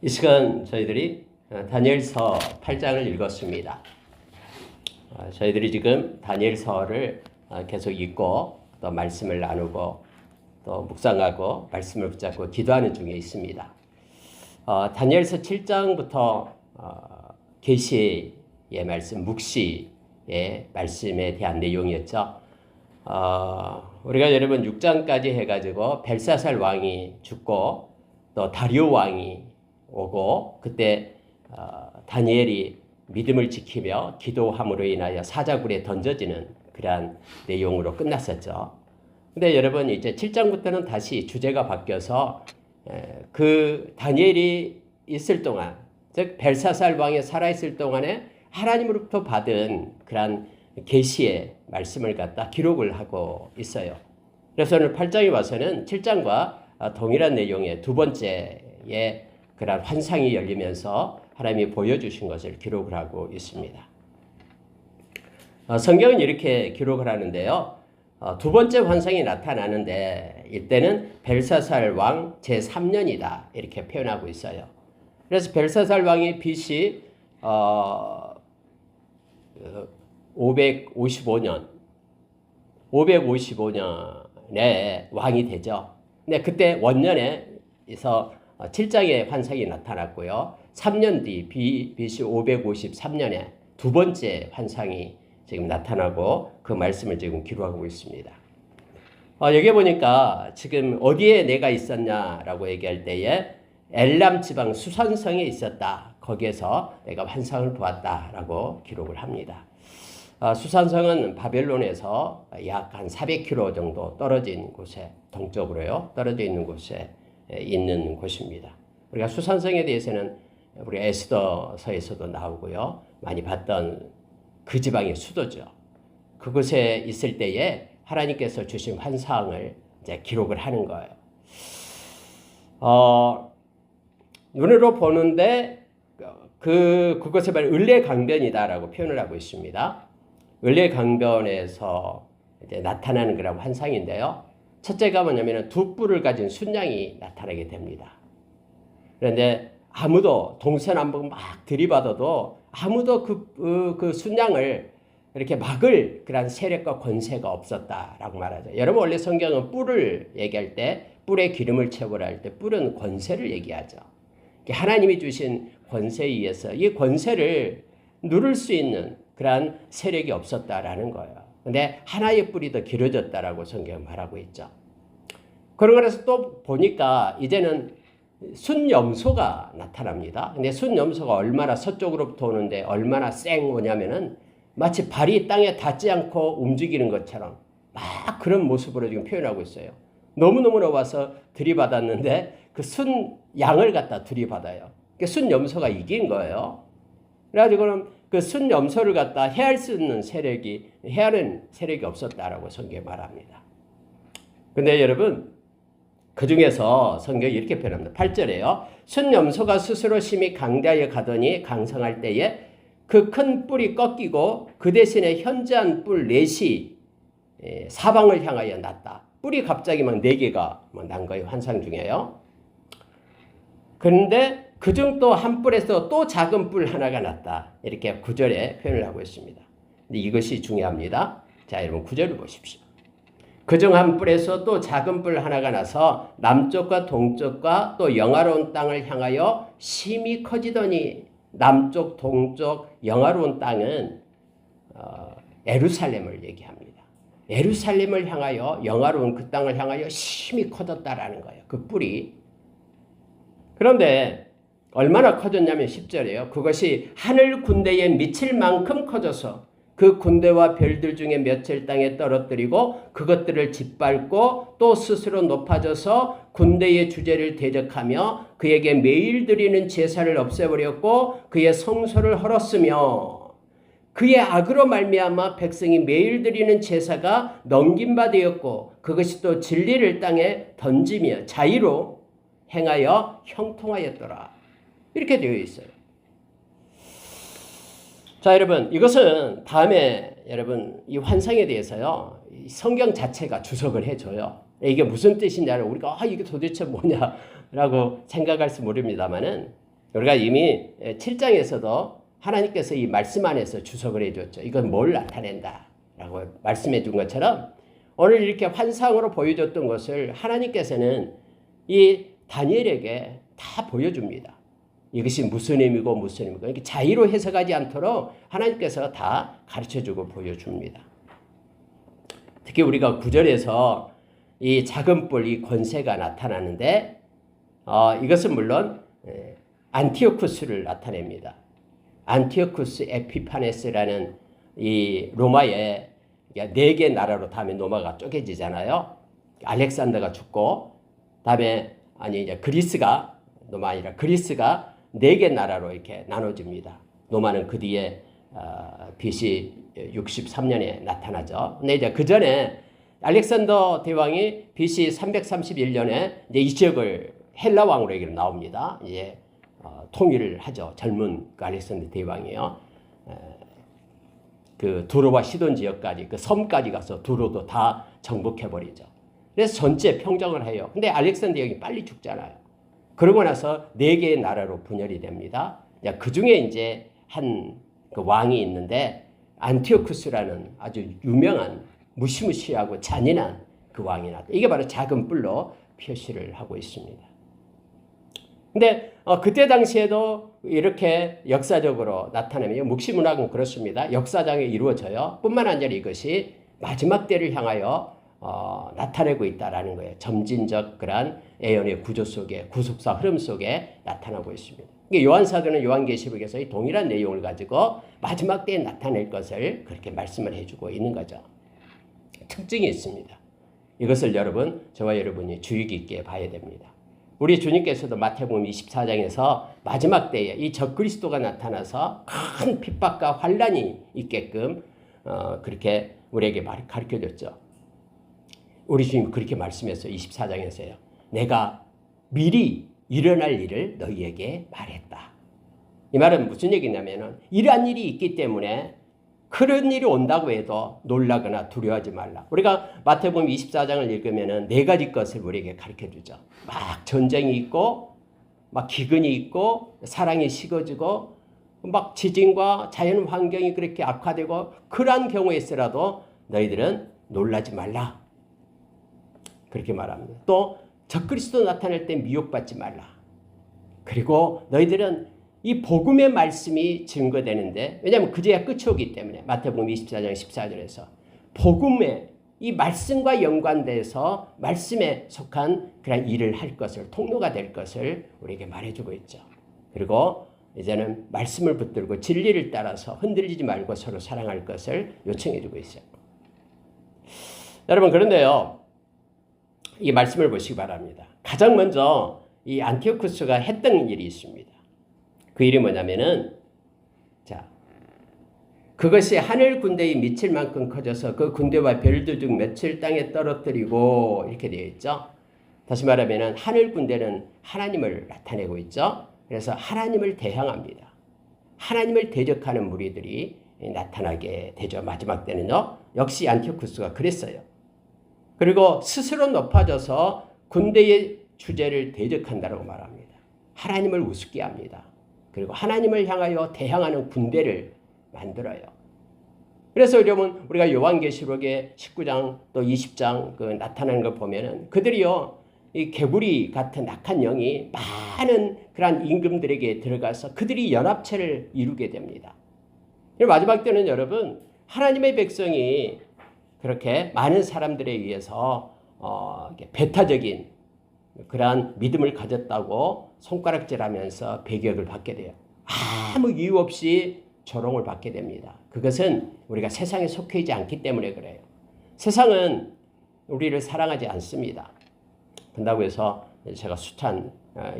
이 시간 저희들이 다니엘서 8장을 읽었습니다. 저희들이 지금 다니엘서를 계속 읽고 또 말씀을 나누고 또 묵상하고 말씀을 붙잡고 기도하는 중에 있습니다. 다니엘서 7장부터 계시의 말씀, 묵시의 말씀에 대한 내용이었죠. 우리가 여러분 6장까지 해가지고 벨사살 왕이 죽고 또 다리오 왕이 오고 그때 다니엘이 믿음을 지키며 기도함으로 인하여 사자굴에 던져지는 그러한 내용으로 끝났었죠. 근데 여러분 이제 7장부터는 다시 주제가 바뀌어서 그 다니엘이 있을 동안, 즉 벨사살 왕이 살아있을 동안에 하나님으로부터 받은 그러한 계시의 말씀을 갖다 기록을 하고 있어요. 그래서 오늘 8장에 와서는 7장과 동일한 내용의 두 번째의 그런 환상이 열리면서 하나님이 보여주신 것을 기록을 하고 있습니다. 성경은 이렇게 기록을 하는데요. 두 번째 환상이 나타나는데 이때는 벨사살 왕 제3년이다 이렇게 표현하고 있어요. 그래서 벨사살 왕이 BC 555년에 왕이 되죠. 근데 그때 원년에서 7장의 환상이 나타났고요. 3년 뒤 BC 553년에 두 번째 환상이 지금 나타나고 그 말씀을 지금 기록하고 있습니다. 여기 보니까 지금 어디에 내가 있었냐라고 얘기할 때에 엘람 지방 수산성에 있었다. 거기에서 내가 환상을 보았다라고 기록을 합니다. 수산성은 바벨론에서 약 한 400km 정도 떨어진 곳에 동쪽으로요. 떨어져 있는 곳에 있는 곳입니다. 우리가 수산성에 대해서는 우리 에스더서에서도 나오고요. 많이 봤던 그 지방의 수도죠. 그곳에 있을 때에 하나님께서 주신 환상을 이제 기록을 하는 거예요. 눈으로 보는데 그것에 말해 을레강변이다라고 표현을 하고 있습니다. 을레강변에서 이제 나타나는 그런 환상인데요. 첫째가 뭐냐면 두 뿔을 가진 순양이 나타나게 됩니다. 그런데 아무도 동서남북 막 들이받아도 아무도 그 순양을 이렇게 막을 그런 세력과 권세가 없었다라고 말하죠. 여러분 원래 성경은 뿔을 얘기할 때 뿔에 기름을 채우라 할 때 뿔은 권세를 얘기하죠. 하나님이 주신 권세에 의해서 이 권세를 누를 수 있는 그러한 세력이 없었다라는 거예요. 근데 하나의 뿔이 더 길어졌다라고 성경은 말하고 있죠. 그런 거라서 또 보니까 이제는 순염소가 나타납니다. 근데 순염소가 얼마나 서쪽으로부터 오는데 얼마나 쌩 오냐면은 마치 발이 땅에 닿지 않고 움직이는 것처럼 막 그런 모습으로 지금 표현하고 있어요. 너무너무 와서 들이받았는데 그 순양을 갖다 들이받아요. 순염소가 이긴 거예요. 그래가지고는 그 순염소를 갖다 해할 수 있는 해하는 세력이 없었다라고 성경에 말합니다. 근데 여러분, 그 중에서 성경이 이렇게 표현합니다. 8절에요. 순염소가 스스로 심히 강대하여 가더니 강성할 때에 그 큰 뿔이 꺾이고 그 대신에 현저한 뿔 넷이 사방을 향하여 났다. 뿔이 갑자기 막 4개가 난 거예요. 환상 중에요. 그런데 그중 또 한 뿔에서 또 작은 뿔 하나가 났다. 이렇게 9절에 표현을 하고 있습니다. 근데 이것이 중요합니다. 자, 여러분 9절을 보십시오. 그중 한 뿔에서 또 작은 뿔 하나가 나서 남쪽과 동쪽과 또 영화로운 땅을 향하여 심히 커지더니 남쪽, 동쪽, 영화로운 땅은 예루살렘을 얘기합니다. 예루살렘을 향하여 영화로운 그 땅을 향하여 심히 커졌다라는 거예요. 그 뿔이. 그런데 얼마나 커졌냐면 10절이에요. 그것이 하늘 군대에 미칠 만큼 커져서 그 군대와 별들 중에 몇을 땅에 떨어뜨리고 그것들을 짓밟고 또 스스로 높아져서 군대의 주제를 대적하며 그에게 매일 드리는 제사를 없애버렸고 그의 성소를 헐었으며 그의 악으로 말미암아 백성이 매일 드리는 제사가 넘긴 바 되었고 그것이 또 진리를 땅에 던지며 자의로 행하여 형통하였더라. 이렇게 되어 있어요. 자, 여러분, 이것은 다음에 여러분 이 환상에 대해서요. 성경 자체가 주석을 해줘요. 이게 무슨 뜻이냐를 우리가 이게 도대체 뭐냐라고 생각할지 모릅니다만은 우리가 이미 7장에서도 하나님께서 이 말씀 안에서 주석을 해줬죠. 이건 뭘 나타낸다라고 말씀해 준 것처럼 오늘 이렇게 환상으로 보여줬던 것을 하나님께서는 이 다니엘에게 다 보여줍니다. 이것이 무슨 의미고 무슨 의미고 이렇게 자의로 해석하지 않도록 하나님께서 다 가르쳐주고 보여줍니다. 특히 우리가 9절에서 이 작은 뿔, 이 권세가 나타나는데 이것은 물론 안티오쿠스를 나타냅니다. 안티오쿠스 에피파네스라는 이 로마의 4개 나라로 다음에 로마가 쪼개지잖아요. 알렉산더가 죽고 다음에 이제 그리스가 로마 아니라 그리스가 4개 나라로 이렇게 나눠집니다. 로마는 그 뒤에 BC 63년에 나타나죠. 근데 이제 그 전에 알렉산더 대왕이 BC 331년에 이제 이 지역을 헬라 왕으로 나옵니다. 이제 통일을 하죠. 젊은 그 알렉산더 대왕이요. 그 두로와 시돈 지역까지 그 섬까지 가서 두로도 다 정복해 버리죠. 그래서 전체 평정을 해요. 근데 알렉산더 대왕이 빨리 죽잖아요. 그러고 나서 4개의 나라로 분열이 됩니다. 그 중에 이제 한 그 왕이 있는데 안티오쿠스라는 아주 유명한 무시무시하고 잔인한 그 왕이 나타. 이게 바로 작은 뿔로 표시를 하고 있습니다. 근데 그때 당시에도 이렇게 역사적으로 나타내면 묵시문학은 그렇습니다. 역사장에 이루어져요. 뿐만 아니라 이것이 마지막 때를 향하여 나타내고 있다라는 거예요. 점진적 그러한 예언의 구조 속에 구속사 흐름 속에 나타나고 있습니다. 요한사도는 요한계시록에서 이 동일한 내용을 가지고 마지막 때에 나타낼 것을 그렇게 말씀을 해주고 있는 거죠. 특징이 있습니다. 이것을 여러분, 저와 여러분이 주의 깊게 봐야 됩니다. 우리 주님께서도 마태복음 24장에서 마지막 때에 이 적그리스도가 나타나서 큰 핍박과 환란이 있게끔 그렇게 우리에게 가르쳐줬죠. 우리 주님 그렇게 말씀했어요. 24장에서요. 내가 미리 일어날 일을 너희에게 말했다. 이 말은 무슨 얘기냐면은 이러한 일이 있기 때문에 그런 일이 온다고 해도 놀라거나 두려워하지 말라. 우리가 마태복음 24장을 읽으면은 4가지 것을 우리에게 가르쳐 주죠. 막 전쟁이 있고, 막 기근이 있고, 사랑이 식어지고, 막 지진과 자연 환경이 그렇게 악화되고, 그러한 경우에서라도 너희들은 놀라지 말라. 그렇게 말합니다. 또 적그리스도 나타날 때 미혹받지 말라. 그리고 너희들은 이 복음의 말씀이 증거되는데, 왜냐하면 그제야 끝이 오기 때문에 마태복음 24장 14절에서 복음의 이 말씀과 연관돼서 말씀에 속한 그런 일을 할 것을, 통로가 될 것을 우리에게 말해주고 있죠. 그리고 이제는 말씀을 붙들고 진리를 따라서 흔들리지 말고 서로 사랑할 것을 요청해주고 있어요. 여러분, 그런데요, 이 말씀을 보시기 바랍니다. 가장 먼저 이 안티오쿠스가 했던 일이 있습니다. 그 일이 뭐냐면은, 자, 그것이 하늘 군대에 미칠 만큼 커져서 그 군대와 별들 중 몇을 땅에 떨어뜨리고, 이렇게 되어 있죠. 다시 말하면은 하늘 군대는 하나님을 나타내고 있죠. 그래서 하나님을 대항합니다. 하나님을 대적하는 무리들이 나타나게 되죠. 마지막 때는요. 역시 안티오쿠스가 그랬어요. 그리고 스스로 높아져서 군대의 주제를 대적한다고 말합니다. 하나님을 우습게 합니다. 그리고 하나님을 향하여 대항하는 군대를 만들어요. 그래서 여러분, 우리가 요한계시록의 19장 또 20장 그 나타나는 걸 보면은 그들이요, 이 개구리 같은 악한 영이 많은 그러한 임금들에게 들어가서 그들이 연합체를 이루게 됩니다. 마지막 때는 여러분, 하나님의 백성이 그렇게 많은 사람들에 의해서 배타적인 그러한 믿음을 가졌다고 손가락질하면서 배격을 받게 돼요. 아무 이유 없이 조롱을 받게 됩니다. 그것은 우리가 세상에 속해 있지 않기 때문에 그래요. 세상은 우리를 사랑하지 않습니다. 그런다고 해서 제가 숱한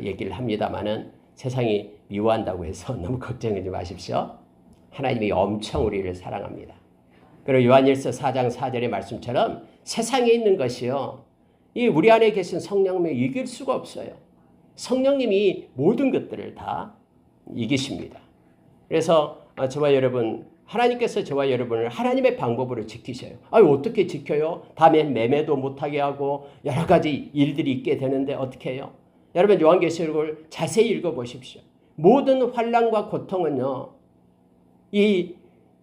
얘기를 합니다마는 세상이 미워한다고 해서 너무 걱정하지 마십시오. 하나님이 엄청 우리를 사랑합니다. 그리고 요한일서 4장 4절의 말씀처럼 세상에 있는 것이요, 이 우리 안에 계신 성령님을 이길 수가 없어요. 성령님이 모든 것들을 다 이기십니다. 그래서 저와 여러분, 하나님께서 저와 여러분을 하나님의 방법으로 지키셔요. 어떻게 지켜요? 다음에 매매도 못하게 하고 여러 가지 일들이 있게 되는데 어떻게 해요? 여러분, 요한계시록을 자세히 읽어보십시오. 모든 환난과 고통은요, 이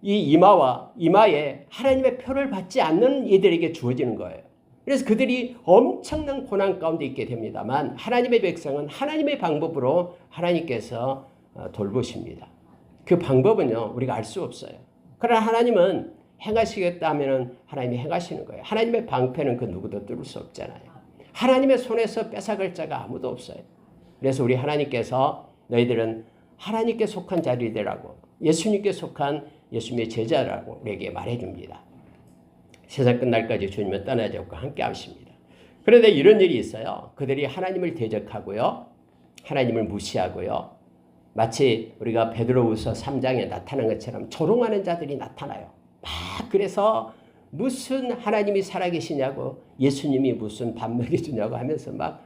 이마에 하나님의 표를 받지 않는 이들에게 주어지는 거예요. 그래서 그들이 엄청난 고난 가운데 있게 됩니다만 하나님의 백성은 하나님의 방법으로 하나님께서 돌보십니다. 그 방법은요, 우리가 알 수 없어요. 그러나 하나님은 행하시겠다 하면은 하나님이 행하시는 거예요. 하나님의 방패는 그 누구도 뚫을 수 없잖아요. 하나님의 손에서 뺏어갈 자가 아무도 없어요. 그래서 우리 하나님께서 너희들은 하나님께 속한 자들이 되라고, 예수님께 속한 예수님의 제자라고 우리에게 말해줍니다. 세상 끝날까지 주님은 떠나지 않고 함께 하십니다. 그런데 이런 일이 있어요. 그들이 하나님을 대적하고요, 하나님을 무시하고요, 마치 우리가 베드로후서 3장에 나타난 것처럼 조롱하는 자들이 나타나요. 막 그래서 무슨 하나님이 살아계시냐고, 예수님이 무슨 밥 먹여주냐고 하면서 막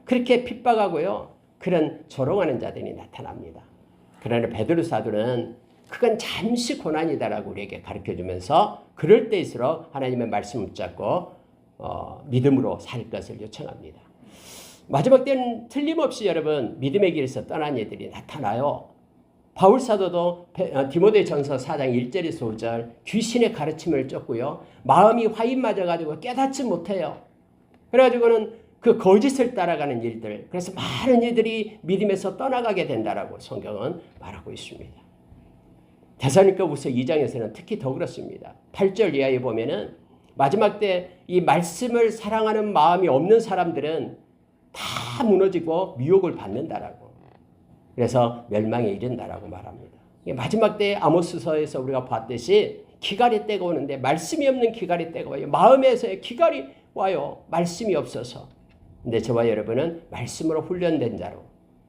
그렇게 핍박하고요, 그런 조롱하는 자들이 나타납니다. 그러나 베드로 사도는 그건 잠시 고난이다라고 우리에게 가르쳐주면서 그럴 때일수록 하나님의 말씀을 붙잡고 믿음으로 살 것을 요청합니다. 마지막 때는 틀림없이 여러분 믿음의 길에서 떠난 이들이 나타나요. 바울 사도도 디모데전서 4장 1절에서 5절 귀신의 가르침을 쫓고요, 마음이 화인 맞아가지고 깨닫지 못해요. 그래가지고는 그 거짓을 따라가는 일들, 그래서 많은 이들이 믿음에서 떠나가게 된다라고 성경은 말하고 있습니다. 데살로니가후서 2장에서는 특히 더 그렇습니다. 8절 이하에 보면은 마지막 때 이 말씀을 사랑하는 마음이 없는 사람들은 다 무너지고 미혹을 받는다라고, 그래서 멸망에 이른다라고 말합니다. 마지막 때 아모스서에서 우리가 봤듯이 기갈의 때가 오는데 말씀이 없는 기갈의 때가 와요. 마음에서의 기갈이 와요. 말씀이 없어서. 근데 저와 여러분은 말씀으로 훈련된 자로,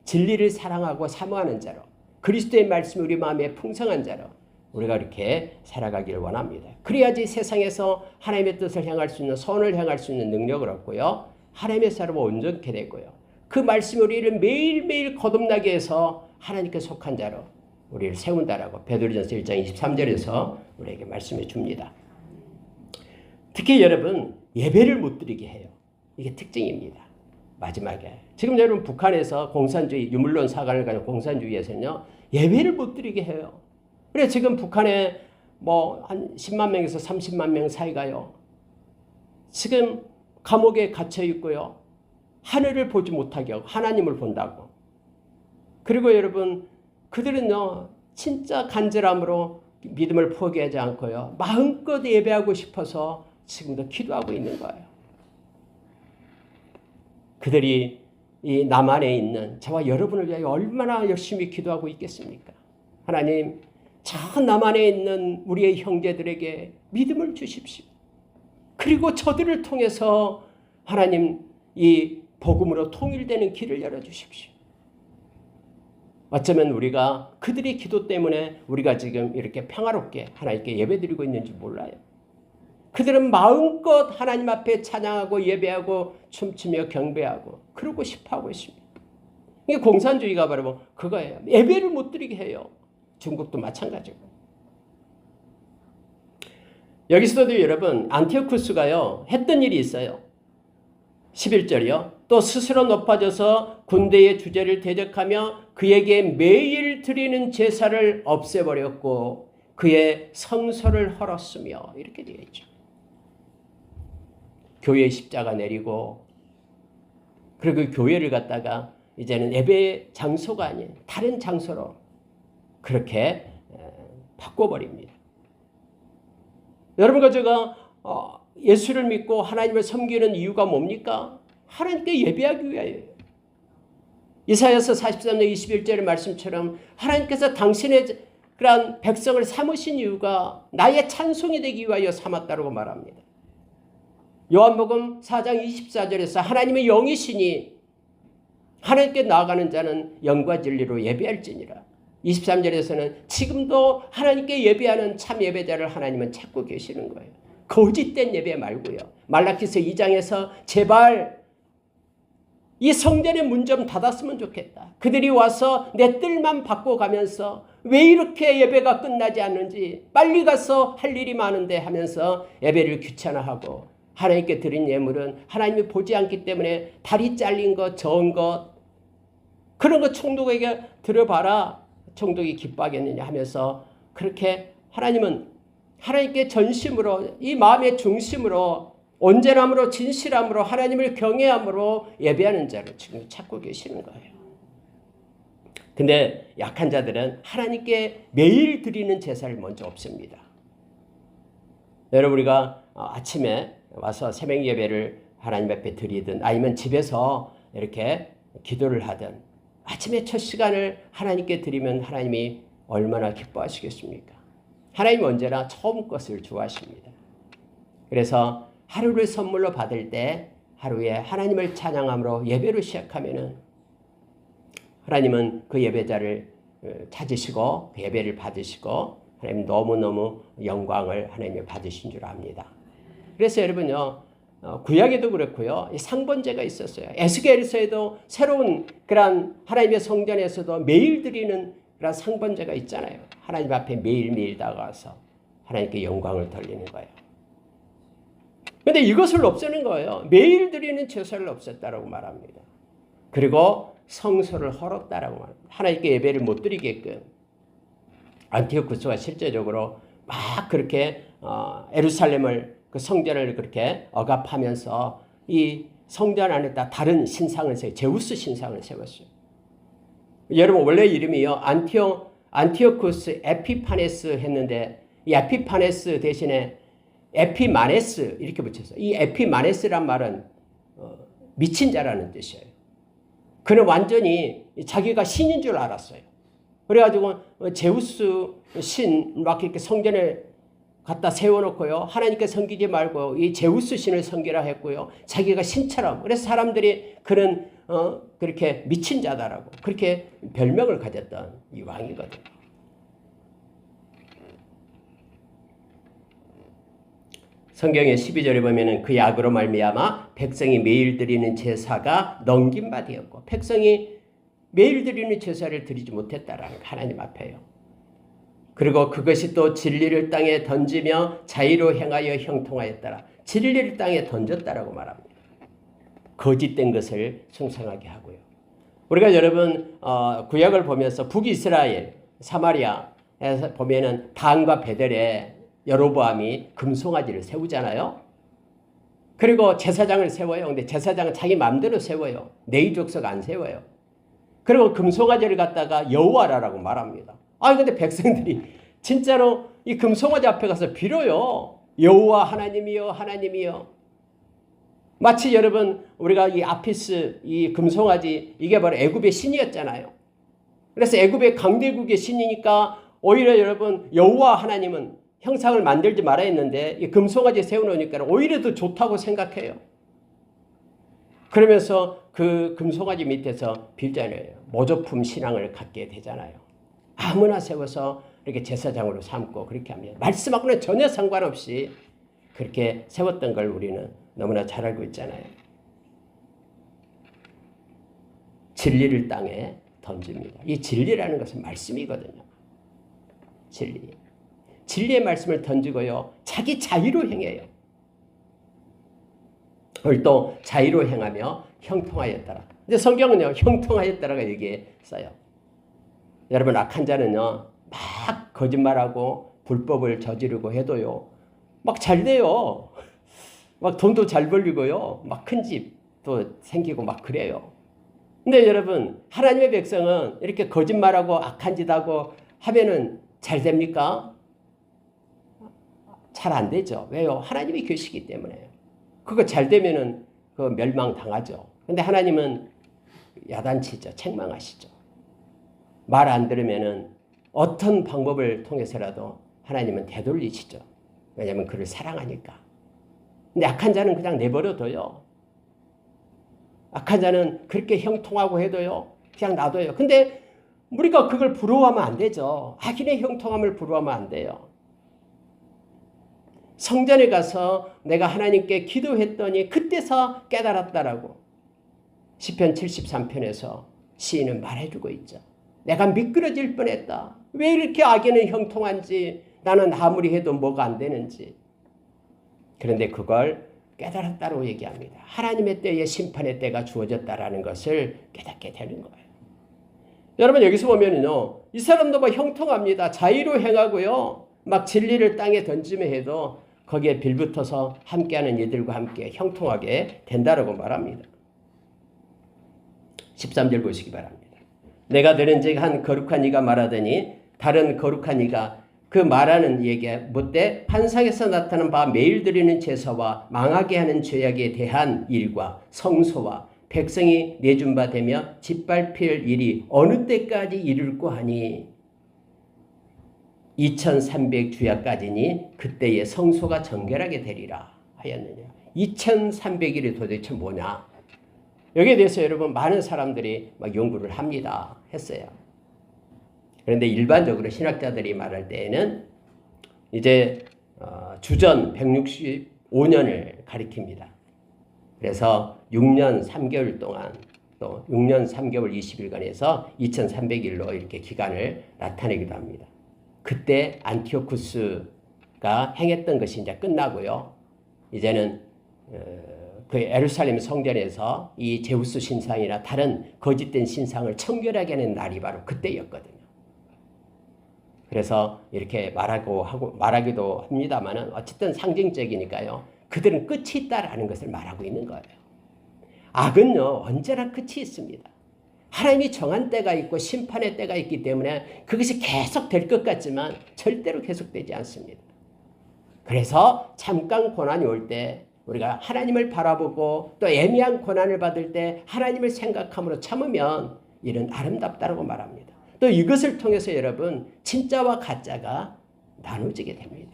진리를 사랑하고 사모하는 자로, 그리스도의 말씀이 우리 마음에 풍성한 자로 우리가 이렇게 살아가기를 원합니다. 그래야지 세상에서 하나님의 뜻을 행할 수 있는, 선을 행할 수 있는 능력을 얻고요, 하나님의 사람으로 온전케 되고요, 그 말씀이 우리를 매일매일 거듭나게 해서 하나님께 속한 자로 우리를 세운다라고 베드로전서 1장 23절에서 우리에게 말씀해 줍니다. 특히 여러분 예배를 못 드리게 해요. 이게 특징입니다. 마지막에 지금 여러분 북한에서 공산주의, 유물론 사관을 가진 공산주의에서는요, 예배를 못 드리게 해요. 그래 지금 북한에 뭐 한 10만 명에서 30만 명 사이가요, 지금 감옥에 갇혀 있고요, 하늘을 보지 못하게 하고 하나님을 본다고. 그리고 여러분 그들은요 진짜 간절함으로 믿음을 포기하지 않고요, 마음껏 예배하고 싶어서 지금도 기도하고 있는 거예요. 그들이 이 남한에 있는 저와 여러분을 위하여 얼마나 열심히 기도하고 있겠습니까? 하나님, 저 남한에 있는 우리의 형제들에게 믿음을 주십시오. 그리고 저들을 통해서 하나님 이 복음으로 통일되는 길을 열어주십시오. 어쩌면 우리가 그들의 기도 때문에 우리가 지금 이렇게 평화롭게 하나님께 예배드리고 있는지 몰라요. 그들은 마음껏 하나님 앞에 찬양하고 예배하고 춤추며 경배하고 그러고 싶어하고 있습니다. 이게 공산주의가 바로 그거예요. 예배를 못 드리게 해요. 중국도 마찬가지고. 여기서도 여러분 안티오쿠스가요 했던 일이 있어요. 11절이요. 또 스스로 높아져서 군대의 주제를 대적하며 그에게 매일 드리는 제사를 없애버렸고 그의 성소를 헐었으며, 이렇게 되어 있죠. 교회의 십자가 내리고, 그리고 교회를 갖다가 이제는 예배 장소가 아닌 다른 장소로 그렇게 바꿔버립니다. 여러분과 제가 예수를 믿고 하나님을 섬기는 이유가 뭡니까? 하나님께 예배하기 위하여요. 이사야서 43장 21절의 말씀처럼 하나님께서 당신의 그런 백성을 삼으신 이유가 나의 찬송이 되기 위하여 삼았다고 말합니다. 요한복음 4장 24절에서 하나님의 영이시니 하나님께 나아가는 자는 영과 진리로 예배할지니라. 23절에서는 지금도 하나님께 예배하는 참 예배자를 하나님은 찾고 계시는 거예요. 거짓된 예배 말고요. 말라기서 2장에서 제발 이 성전의 문 좀 닫았으면 좋겠다. 그들이 와서 내 뜰만 바꿔가면서 왜 이렇게 예배가 끝나지 않는지, 빨리 가서 할 일이 많은데 하면서 예배를 귀찮아하고, 하나님께 드린 예물은 하나님이 보지 않기 때문에 다리 잘린 것, 저은 것, 그런 거 총독에게 들어봐라. 총독이 기뻐하겠느냐 하면서 그렇게 하나님은 하나님께 전심으로 이 마음의 중심으로 온전함으로 진실함으로 하나님을 경외함으로 예배하는 자를 지금 찾고 계시는 거예요. 근데 약한 자들은 하나님께 매일 드리는 제사를 먼저 없앱니다. 여러분 우리가 아침에 와서 새벽 예배를 하나님 앞에 드리든 아니면 집에서 이렇게 기도를 하든 아침에 첫 시간을 하나님께 드리면 하나님이 얼마나 기뻐하시겠습니까? 하나님 언제나 처음 것을 좋아하십니다. 그래서 하루를 선물로 받을 때 하루에 하나님을 찬양함으로 예배로 시작하면은 하나님은 그 예배자를 찾으시고 그 예배를 받으시고 하나님 너무너무 영광을 하나님이 받으신 줄 압니다. 그래서 여러분요 구약에도 그렇고요 상번제가 있었어요. 에스겔서에도 새로운 그런 하나님의 성전에서도 매일 드리는 그런 상번제가 있잖아요. 하나님 앞에 매일매일 다가와서 하나님께 영광을 돌리는 거예요. 그런데 이것을 없애는 거예요. 매일 드리는 제사를 없앴다라고 말합니다. 그리고 성소를 헐었다라고 말합니다. 하나님께 예배를 못 드리게끔 안티오쿠스가 실제적으로 막 그렇게 예루살렘을 그 성전을 그렇게 억압하면서 이 성전 안에다 다른 신상을 제우스 신상을 세웠어요. 여러분 원래 이름이요 안티오쿠스 에피파네스 했는데 이 에피파네스 대신에 에피마네스 이렇게 붙였어요. 이 에피마네스란 말은 미친 자라는 뜻이에요. 그는 완전히 자기가 신인 줄 알았어요. 그래가지고 제우스 신 막 이렇게 성전에 갖다 세워놓고요. 하나님께 섬기지 말고 이 제우스 신을 섬기라 했고요. 자기가 신처럼. 그래서 사람들이 그는 그렇게 미친 자다라고 그렇게 별명을 가졌던 이 왕이거든요. 성경의 12절에 보면은 그 악으로 말미암아 백성이 매일 드리는 제사가 넘긴 바 되었고 백성이 매일 드리는 제사를 드리지 못했다라는 하나님 앞에요. 그리고 그것이 또 진리를 땅에 던지며 자의로 행하여 형통하였더라. 진리를 땅에 던졌다라고 말합니다. 거짓된 것을 충성하게 하고요. 우리가 여러분 구약을 보면서 북이스라엘 사마리아에서 보면은 단과 베델에 여로보암이 금송아지를 세우잖아요. 그리고 제사장을 세워요. 근데 제사장은 자기 마음대로 세워요. 레위 족속 안 세워요. 그리고 금송아지를 갖다가 여호와라고 말합니다. 근데 백성들이 진짜로 이 금송아지 앞에 가서 빌어요. 여호와 하나님이여 하나님이여. 마치 여러분 우리가 이 아피스 이 금송아지 이게 바로 애굽의 신이었잖아요. 그래서 애굽의 강대국의 신이니까 오히려 여러분 여호와 하나님은 형상을 만들지 말아야 했는데 이 금송아지 세워놓으니까 오히려 더 좋다고 생각해요. 그러면서 그 금송아지 밑에서 빌잖아요. 모조품 신앙을 갖게 되잖아요. 아무나 세워서 이렇게 제사장으로 삼고 그렇게 합니다. 말씀하고는 전혀 상관없이 그렇게 세웠던 걸 우리는 너무나 잘 알고 있잖아요. 진리를 땅에 던집니다. 이 진리라는 것은 말씀이거든요. 진리. 진리의 말씀을 던지고요. 자기 자의로 행해요. 그걸 또 자의로 행하며 형통하였더라. 근데 성경은요. 형통하였더라가 여기에 써요. 여러분 악한 자는요. 막 거짓말하고 불법을 저지르고 해도요. 막 잘 돼요. 막 돈도 잘 벌리고요. 막 큰 집도 생기고 막 그래요. 근데 여러분 하나님의 백성은 이렇게 거짓말하고 악한 짓하고 하면은 잘 됩니까? 잘 안 되죠. 왜요? 하나님이 계시기 때문에. 그거 잘 되면은 그 멸망당하죠. 근데 하나님은 야단치죠. 책망하시죠. 말 안 들으면은 어떤 방법을 통해서라도 하나님은 되돌리시죠. 왜냐하면 그를 사랑하니까. 근데 악한 자는 그냥 내버려둬요. 악한 자는 그렇게 형통하고 해도요. 그냥 놔둬요. 근데 우리가 그걸 부러워하면 안 되죠. 악인의 형통함을 부러워하면 안 돼요. 성전에 가서 내가 하나님께 기도했더니 그때서 깨달았다라고 시편 73편에서 시인은 말해주고 있죠. 내가 미끄러질 뻔했다. 왜 이렇게 악인은 형통한지 나는 아무리 해도 뭐가 안 되는지. 그런데 그걸 깨달았다고 얘기합니다. 하나님의 때에 심판의 때가 주어졌다라는 것을 깨닫게 되는 거예요. 여러분 여기서 보면은요, 이 사람도 막 형통합니다. 자의로 행하고요, 막 진리를 땅에 던지며 해도 거기에 빌붙어서 함께하는 이들과 함께 형통하게 된다라고 말합니다. 13절 보시기 바랍니다. 내가 들은즉 한 거룩한 이가 말하더니 다른 거룩한 이가 그 말하는 이에게 묻되 환상에서 나타난 바 매일 드리는 제사와 망하게 하는 죄악에 대한 일과 성소와 백성이 내준 바 되며 짓밟힐 일이 어느 때까지 이룰고 하니 2300주야까지니 그때의 성소가 정결하게 되리라 하였느냐. 2300일이 도대체 뭐냐. 여기에 대해서 여러분 많은 사람들이 막 연구를 합니다. 했어요. 그런데 일반적으로 신학자들이 말할 때에는 이제 주전 165년을 가리킵니다. 그래서 6년 3개월 동안 또 6년 3개월 20일간에서 2300일로 이렇게 기간을 나타내기도 합니다. 그때 안티오쿠스가 행했던 것이 이제 끝나고요. 이제는 그 예루살렘 성전에서 이 제우스 신상이나 다른 거짓된 신상을 청결하게 하는 날이 바로 그때였거든요. 그래서 이렇게 말하기도 합니다만은 어쨌든 상징적이니까요. 그들은 끝이 있다라는 것을 말하고 있는 거예요. 악은요, 언제나 끝이 있습니다. 하나님이 정한 때가 있고 심판의 때가 있기 때문에 그것이 계속 될 것 같지만 절대로 계속되지 않습니다. 그래서 잠깐 고난이 올 때 우리가 하나님을 바라보고 또 애매한 고난을 받을 때 하나님을 생각함으로 참으면 이는 아름답다라고 말합니다. 또 이것을 통해서 여러분 진짜와 가짜가 나눠지게 됩니다.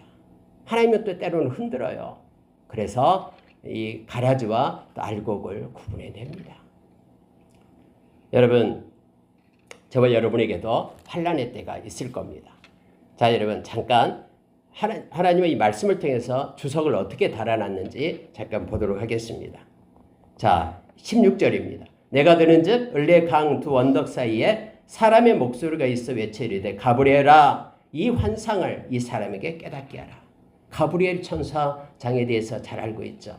하나님은 또 때로는 흔들어요. 그래서 이 가라지와 또 알곡을 구분해냅니다. 여러분, 저와 여러분에게도 환난의 때가 있을 겁니다. 자, 여러분 잠깐 하나님의 이 말씀을 통해서 주석을 어떻게 달아놨는지 잠깐 보도록 하겠습니다. 자, 16절입니다. 내가 들은즉 을레 강 두 언덕 사이에 사람의 목소리가 있어 외치리되 가브리엘아, 이 환상을 이 사람에게 깨닫게 하라. 가브리엘 천사장에 대해서 잘 알고 있죠.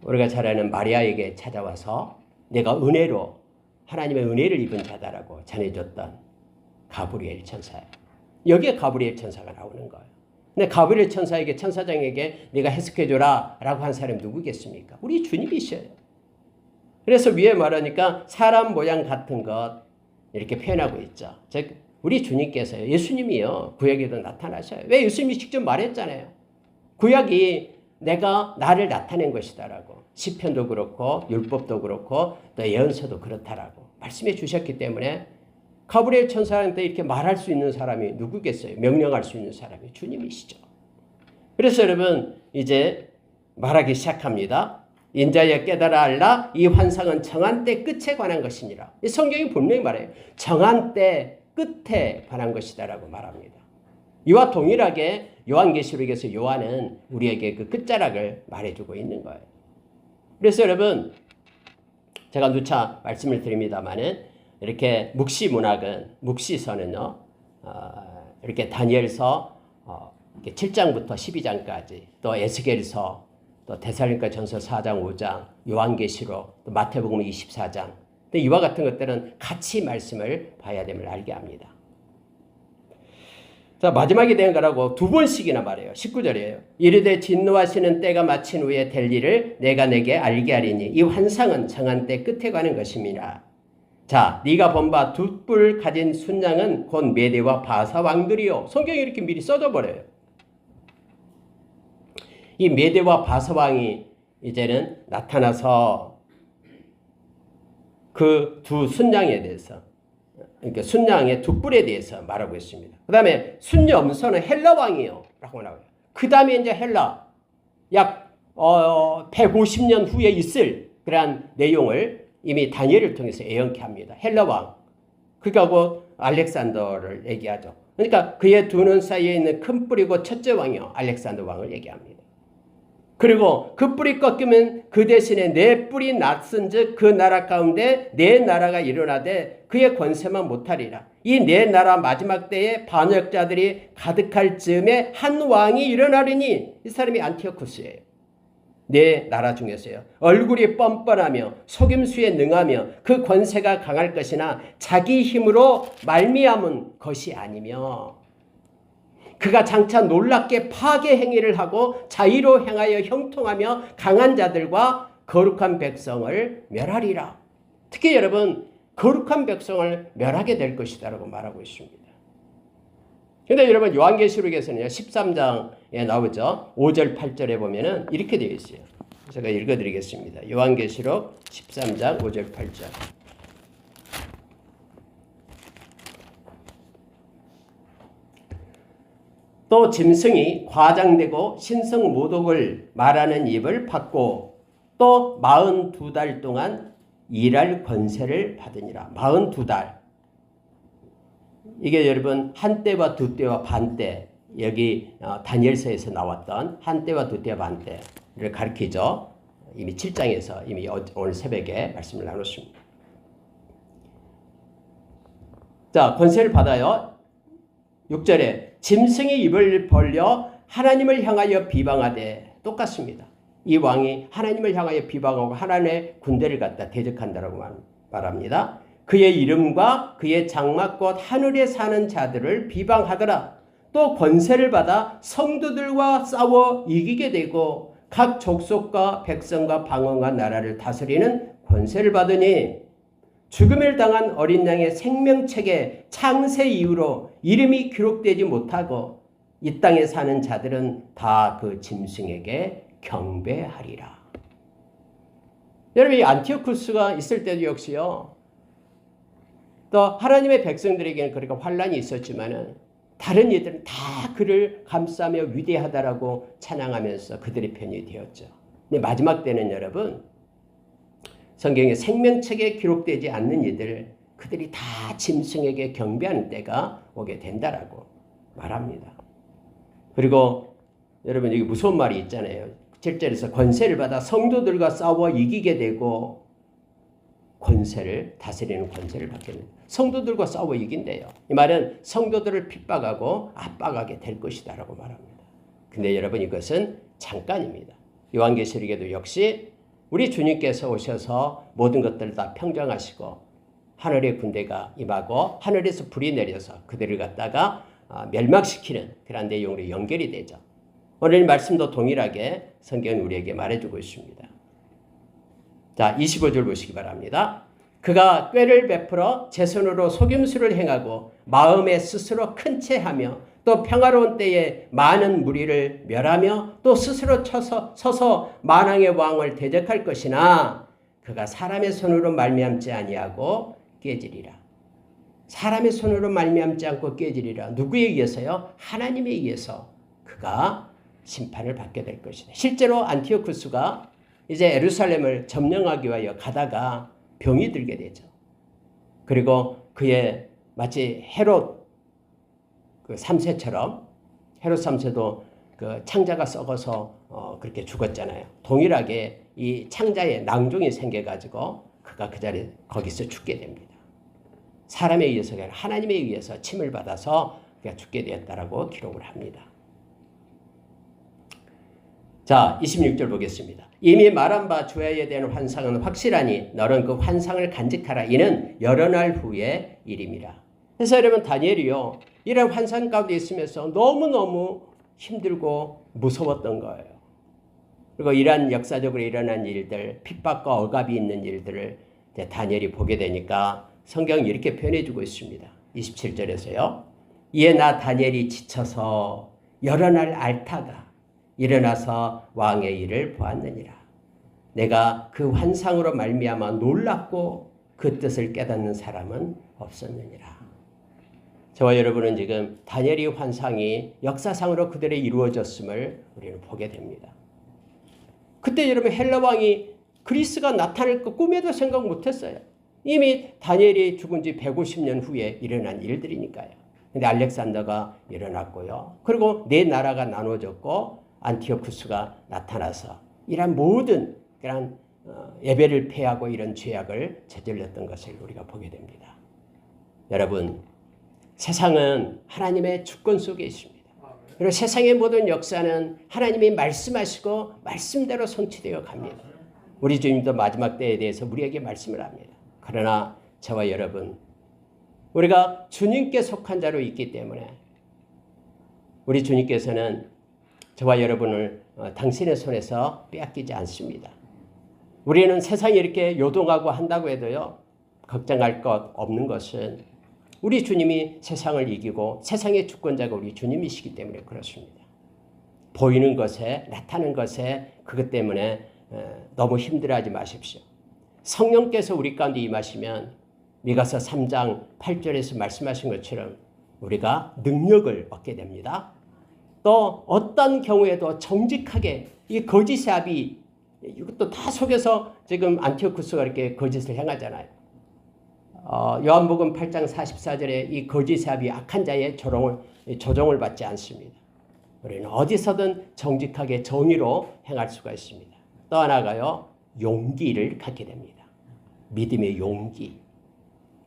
우리가 잘 아는 마리아에게 찾아와서 내가 은혜로 하나님의 은혜를 입은 자다라고 전해줬던 가브리엘 천사예요. 여기에 가브리엘 천사가 나오는 거예요. 근데 가브리엘 천사에게 천사장에게 네가 해석해줘라 라고 한 사람이 누구겠습니까? 우리 주님이셔요. 그래서 위에 말하니까 사람 모양 같은 것 이렇게 표현하고 있죠. 즉 우리 주님께서요, 예수님이요, 구약에도 나타나셔요. 왜? 예수님이 직접 말했잖아요. 구약이 내가 나를 나타낸 것이다라고. 시편도 그렇고 율법도 그렇고 또 예언서도 그렇다라고 말씀해 주셨기 때문에 가브리엘 천사한테 이렇게 말할 수 있는 사람이 누구겠어요? 명령할 수 있는 사람이 주님이시죠. 그래서 여러분 이제 말하기 시작합니다. 인자여 깨달아 알라, 이 환상은 정한 때 끝에 관한 것이니라. 이 성경이 분명히 말해요. 정한 때 끝에 관한 것이다라고 말합니다. 이와 동일하게 요한계시록에서 요한은 우리에게 그 끝자락을 말해주고 있는 거예요. 그래서 여러분 제가 누차 말씀을 드립니다만은 이렇게 묵시서는요, 이렇게 다니엘서 7장부터 12장까지 또 에스겔서 또 데살로니가 전서 4장 5장 요한계시록 또 마태복음 24장 이와 같은 것들은 같이 말씀을 봐야 됨을 알게 합니다. 자, 마지막이 된 거라고 두 번씩이나 말해요. 19절이에요. 이르되 진노하시는 때가 마친 후에 될 일을 내가 내게 알게 하리니 이 환상은 정한 때 끝에 가는 것임이라. 자, 네가 본 바 두 뿔 가진 순양은 곧 메대와 바사 왕들이요. 성경이 이렇게 미리 써져 버려요. 이 메대와 바사 왕이 이제는 나타나서 그 두 순양에 대해서, 그러니까 순양의 두 뿔에 대해서 말하고 있습니다. 그 다음에 순염소는 헬라 왕이요 라고 나와요. 그 다음에 이제 헬라 약 150년 후에 있을 그러한 내용을 이미 다니엘을 통해서 예언케 합니다. 헬라 왕, 그러니까 알렉산더를 얘기하죠. 그러니까 그의 두 눈 사이에 있는 큰 뿔이고 첫째 왕이요, 알렉산더 왕을 얘기합니다. 그리고 그 뿔이 꺾이면 그 대신에 네 뿔이 났은즉 그 나라 가운데 네 나라가 일어나되 그의 권세만 못하리라. 이 네 나라 마지막 때에 반역자들이 가득할 즈음에 한 왕이 일어나리니 이 사람이 안티오쿠스예요. 내 나라 중에서요. 얼굴이 뻔뻔하며 속임수에 능하며 그 권세가 강할 것이나 자기 힘으로 말미암은 것이 아니며 그가 장차 놀랍게 파괴 행위를 하고 자의로 행하여 형통하며 강한 자들과 거룩한 백성을 멸하리라. 특히 여러분 거룩한 백성을 멸하게 될 것이다라고 말하고 있습니다. 그런데 여러분 요한계시록에서는요 13장에 나오죠. 5절 8절에 보면은 이렇게 되어 있어요. 제가 읽어드리겠습니다. 요한계시록 13장 5절 8절. 또 짐승이 과장되고 신성 모독을 말하는 입을 받고 또 42달 동안 일할 권세를 받으니라. 42달. 이게 여러분 한때와 두때와 반때, 여기 다니엘서에서 나왔던 한때와 두때와 반때를 가리키죠. 이미 7장에서 이미 오늘 새벽에 말씀을 나눴습니다. 자, 권세를 받아요. 6절에 짐승이 입을 벌려 하나님을 향하여 비방하되, 똑같습니다. 이 왕이 하나님을 향하여 비방하고 하나님의 군대를 갖다 대적한다라고 말합니다. 그의 이름과 그의 장막 곧 하늘에 사는 자들을 비방하더라. 또 권세를 받아 성도들과 싸워 이기게 되고 각 족속과 백성과 방언과 나라를 다스리는 권세를 받으니 죽음을 당한 어린 양의 생명책에 창세 이후로 이름이 기록되지 못하고 이 땅에 사는 자들은 다 그 짐승에게 경배하리라. 여러분 이 안티오쿠스가 있을 때도 역시요. 또 하나님의 백성들에게는 그러니까 환란이 있었지만은 다른 이들은 다 그를 감싸며 위대하다라고 찬양하면서 그들의 편이 되었죠. 근데 마지막 때는 여러분 성경에 생명책에 기록되지 않는 이들 그들이 다 짐승에게 경배하는 때가 오게 된다라고 말합니다. 그리고 여러분 여기 무서운 말이 있잖아요. 7절에서 권세를 받아 성도들과 싸워 이기게 되고 권세를 다스리는 권세를 받게 됩니다. 성도들과 싸워 이긴대요. 이 말은 성도들을 핍박하고 압박하게 될 것이다라고 말합니다. 근데 여러분 이것은 잠깐입니다. 요한계시록에도 역시 우리 주님께서 오셔서 모든 것들을 다 평정하시고 하늘의 군대가 임하고 하늘에서 불이 내려서 그들을 갖다가 멸망시키는 그런 내용으로 연결이 되죠. 오늘 말씀도 동일하게 성경은 우리에게 말해주고 있습니다. 자, 25절 보시기 바랍니다. 그가 꾀를 베풀어 제 손으로 속임수를 행하고 마음에 스스로 큰 채하며 또 평화로운 때에 많은 무리를 멸하며 또 스스로 서서 만왕의 왕을 대적할 것이나 그가 사람의 손으로 말미암지 아니하고 깨지리라. 사람의 손으로 말미암지 않고 깨지리라. 누구에 의해서요? 하나님에 의해서 그가 심판을 받게 될 것이다. 실제로 안티오쿠스가 이제 예루살렘을 점령하기 위하여 가다가 병이 들게 되죠. 그리고 그의 마치 헤롯 그 3세처럼 헤롯 3세도 그 창자가 썩어서 그렇게 죽었잖아요. 동일하게 이 창자에 낭종이 생겨가지고 그가 그 자리에 거기서 죽게 됩니다. 사람에 의해서가 아니라 하나님에 의해서 침을 받아서 그가 죽게 되었다라고 기록을 합니다. 자, 26절 보겠습니다. 이미 말한 바 주야에 대한 환상은 확실하니 너는 그 환상을 간직하라. 이는 여러 날 후의 일임이라. 그래서 여러분 다니엘이요. 이런 환상 가운데 있으면서 너무너무 힘들고 무서웠던 거예요. 그리고 이러한 역사적으로 일어난 일들, 핍박과 억압이 있는 일들을 다니엘이 보게 되니까 성경이 이렇게 표현해주고 있습니다. 27절에서요. 이에 나 다니엘이 지쳐서 여러 날 앓다가 일어나서 왕의 일을 보았느니라. 내가 그 환상으로 말미암아 놀랍고 그 뜻을 깨닫는 사람은 없었느니라. 저와 여러분은 지금 다니엘의 환상이 역사상으로 그들의 이루어졌음을 우리는 보게 됩니다. 그때 여러분 헬라 왕이 그리스가 나타날 거 꿈에도 생각 못했어요. 이미 다니엘이 죽은 지 150년 후에 일어난 일들이니까요. 근데 알렉산더가 일어났고요. 그리고 네 나라가 나눠졌고 안티오쿠스가 나타나서 이런 모든 그런 예배를 폐하고 이런 죄악을 저질렀던 것을 우리가 보게 됩니다. 여러분, 세상은 하나님의 주권 속에 있습니다. 그리고 세상의 모든 역사는 하나님이 말씀하시고 말씀대로 성취되어 갑니다. 우리 주님도 마지막 때에 대해서 우리에게 말씀을 합니다. 그러나 저와 여러분, 우리가 주님께 속한 자로 있기 때문에 우리 주님께서는 저와 여러분을 당신의 손에서 빼앗기지 않습니다. 우리는 세상이 이렇게 요동하고 한다고 해도요, 걱정할 것 없는 것은 우리 주님이 세상을 이기고 세상의 주권자가 우리 주님이시기 때문에 그렇습니다. 보이는 것에, 나타나는 것에 그것 때문에 너무 힘들어하지 마십시오. 성령께서 우리 가운데 임하시면 미가서 3장 8절에서 말씀하신 것처럼 우리가 능력을 얻게 됩니다. 또 어떤 경우에도 정직하게 이 거짓의 합이 이것도 다 속여서 지금 안티오쿠스가 이렇게 거짓을 행하잖아요. 요한복음 8장 44절에 이 거짓의 합이 악한 자의 조종을 받지 않습니다. 우리는 어디서든 정직하게 정의로 행할 수가 있습니다. 또 하나가요, 용기를 갖게 됩니다. 믿음의 용기.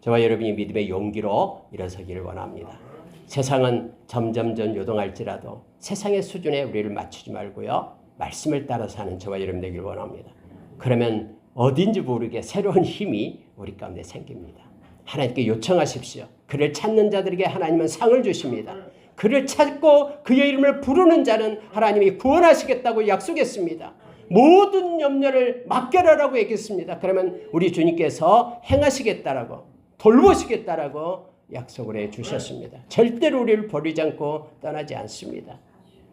저와 여러분이 믿음의 용기로 일어서기를 원합니다. 세상은 점점점 요동할지라도 세상의 수준에 우리를 맞추지 말고요, 말씀을 따라서 하는 저와 여러분 되기를 원합니다. 그러면 어딘지 모르게 새로운 힘이 우리 가운데 생깁니다. 하나님께 요청하십시오. 그를 찾는 자들에게 하나님은 상을 주십니다. 그를 찾고 그의 이름을 부르는 자는 하나님이 구원하시겠다고 약속했습니다. 모든 염려를 맡겨라라고 얘기했습니다. 그러면 우리 주님께서 행하시겠다라고, 돌보시겠다라고 약속을 해주셨습니다. 절대로 우리를 버리지 않고 떠나지 않습니다.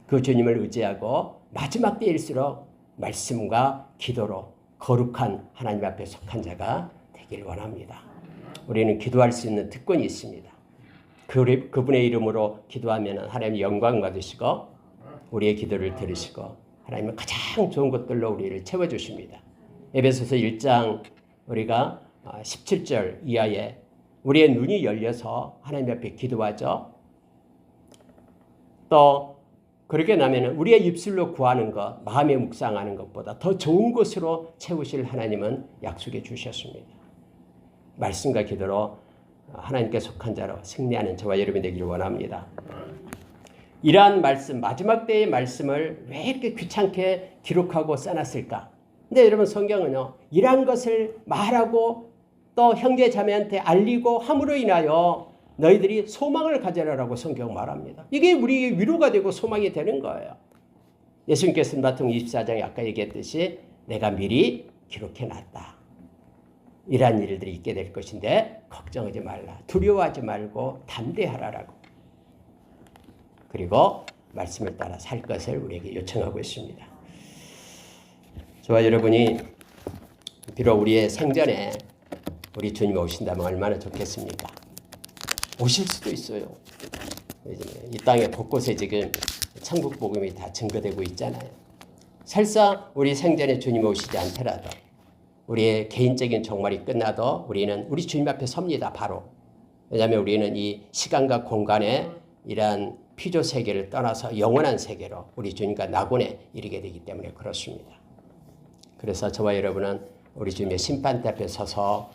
그 주님을 의지하고 마지막 때일수록 말씀과 기도로 거룩한 하나님 앞에 속한 자가 되길 원합니다. 우리는 기도할 수 있는 특권이 있습니다. 그분의 이름으로 기도하면 하나님 영광 받으시고 우리의 기도를 들으시고 하나님은 가장 좋은 것들로 우리를 채워주십니다. 에베소서 1장 우리가 17절 이하에 우리의 눈이 열려서 하나님 앞에 기도하죠. 또 그렇게 나면 우리의 입술로 구하는 것, 마음에 묵상하는 것보다 더 좋은 것으로 채우실 하나님은 약속해 주셨습니다. 말씀과 기도로 하나님께 속한 자로 승리하는 저와 여러분이 되기를 원합니다. 이러한 말씀, 마지막 때의 말씀을 왜 이렇게 귀찮게 기록하고 써놨을까? 근데 여러분 성경은요, 이러한 것을 말하고 또 형제 자매한테 알리고 함으로 인하여 너희들이 소망을 가져라라고 성경 말합니다. 이게 우리의 위로가 되고 소망이 되는 거예요. 예수님께서는 마태복음 24장에 아까 얘기했듯이 내가 미리 기록해놨다. 이러한 일들이 있게 될 것인데 걱정하지 말라. 두려워하지 말고 담대하라라고. 그리고 말씀을 따라 살 것을 우리에게 요청하고 있습니다. 저와 여러분이 비록 우리의 생전에 우리 주님 오신다면 얼마나 좋겠습니까? 오실 수도 있어요. 이 땅에 곳곳에 지금 천국 복음이 다 증거되고 있잖아요. 설사 우리 생전에 주님 오시지 않더라도 우리의 개인적인 종말이 끝나도 우리는 우리 주님 앞에 섭니다. 바로. 왜냐하면 우리는 이 시간과 공간의 이러한 피조 세계를 떠나서 영원한 세계로 우리 주님과 낙원에 이르게 되기 때문에 그렇습니다. 그래서 저와 여러분은 우리 주님의 심판대 앞에 서서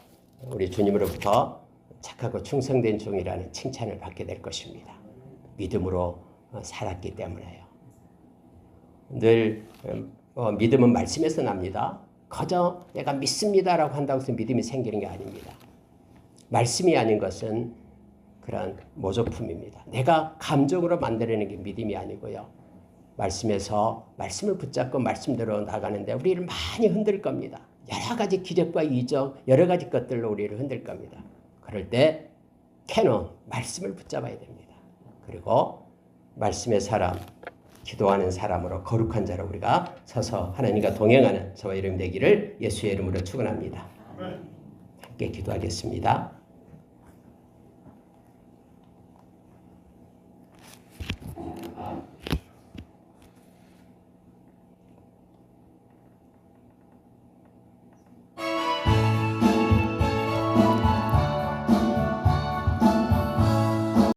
우리 주님으로부터 착하고 충성된 종이라는 칭찬을 받게 될 것입니다. 믿음으로 살았기 때문에요. 늘 믿음은 말씀에서 납니다. 거저 내가 믿습니다라고 한다고 해서 믿음이 생기는 게 아닙니다. 말씀이 아닌 것은 그런 모조품입니다. 내가 감정으로 만들어내는 게 믿음이 아니고요. 말씀에서 말씀을 붙잡고 말씀대로 나가는데 우리를 많이 흔들 겁니다. 여러 가지 기적과 이적, 여러 가지 것들로 우리를 흔들 겁니다. 그럴 때 캐논, 말씀을 붙잡아야 됩니다. 그리고 말씀의 사람, 기도하는 사람으로 거룩한 자로 우리가 서서 하나님과 동행하는 저와 여러분 되기를 예수의 이름으로 축원합니다. 함께 기도하겠습니다.